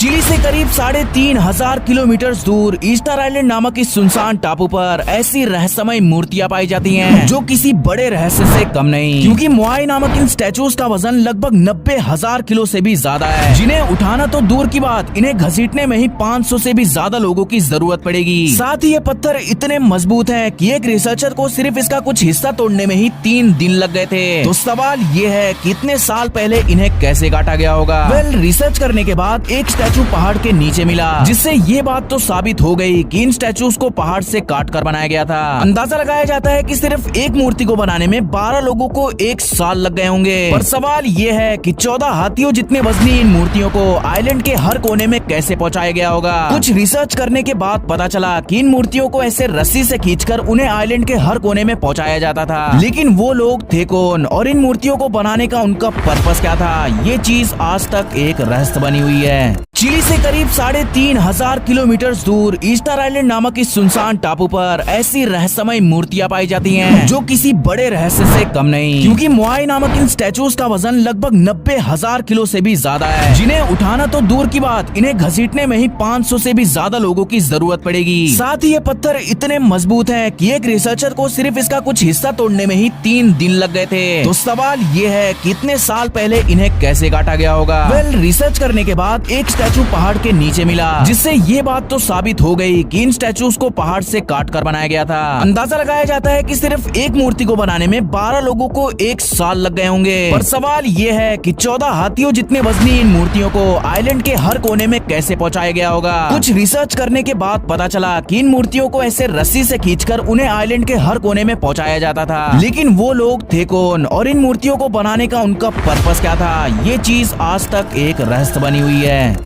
Chilli से करीब 3,500 kilometre दूर ईस्टर आइलैंड नामक इस सुनसान टापू पर ऐसी रहस्यमय मूर्तियां पाई जाती हैं जो किसी बड़े रहस्य से कम नहीं, क्योंकि मोआई नामक इन स्टैचूज का वजन लगभग 90,000 किलो से भी ज्यादा है, जिन्हें उठाना तो दूर की बात, इन्हें घसीटने में ही 500 से भी ज्यादा लोगों की जरूरत पड़ेगी। साथ ही ये पत्थर इतने मजबूत हैं कि एक रिसर्चर को सिर्फ इसका कुछ हिस्सा तोड़ने में ही 3 दिन लग गए थे। तो सवाल ये है कि इतने साल पहले इन्हें कैसे काटा गया होगा। रिसर्च करने के बाद एक स्टैचू पहाड़ के नीचे मिला, जिससे ये बात तो साबित हो गई कि इन स्टैचूज को पहाड़ से काट कर बनाया गया था। अंदाजा लगाया जाता है कि सिर्फ एक मूर्ति को बनाने में 12 लोगों को 1 साल लग गए होंगे। पर सवाल ये है कि 14 हाथियों जितने वजनी इन मूर्तियों को आइलैंड के हर कोने में कैसे पहुंचाया गया होगा। कुछ रिसर्च करने के बाद पता चला कि इन मूर्तियों को ऐसे रस्सी से खींचकर उन्हें आइलैंड के हर कोने में पहुंचाया जाता था। लेकिन वो लोग थे कौन और इन मूर्तियों को बनाने का उनका पर्पस क्या था, ये चीज आज तक एक रहस्य बनी हुई है। चिली से करीब 3,500 किलोमीटर दूर ईस्टर आइलैंड नामक इस सुनसान टापू पर ऐसी रहस्यमय मूर्तियां पाई जाती हैं जो किसी बड़े रहस्य से कम नहीं, क्योंकि मोआई नामक इन स्टैचूज का वजन लगभग 90,000 किलो से भी ज्यादा है, जिन्हें उठाना तो दूर की बात, इन्हें घसीटने में ही 500 से भी ज्यादा लोगों की जरूरत पड़ेगी। साथ ही ये पत्थर इतने मजबूत हैं कि एक रिसर्चर को सिर्फ इसका कुछ हिस्सा तोड़ने में ही 3 दिन लग गए थे। तो सवाल ये है कि इतने साल पहले इन्हें कैसे काटा गया होगा। रिसर्च करने के बाद एक स्टैचू पहाड़ के नीचे मिला, जिससे ये बात तो साबित हो गई कि इन स्टैचूज को पहाड़ से काट कर बनाया गया था। अंदाजा लगाया जाता है कि सिर्फ एक मूर्ति को बनाने में 12 लोगों को 1 साल लग गए होंगे। पर सवाल ये है कि 14 हाथियों जितने वजनी इन मूर्तियों को आइलैंड के हर कोने में कैसे पहुंचाया गया होगा। कुछ रिसर्च करने के बाद पता चला कि इन मूर्तियों को ऐसे रस्सी से खींचकर उन्हें आइलैंड के हर कोने में पहुंचाया जाता था। लेकिन वो लोग थे कौन और इन मूर्तियों को बनाने का उनका पर्पस क्या था, ये चीज आज तक एक रहस्य बनी हुई है।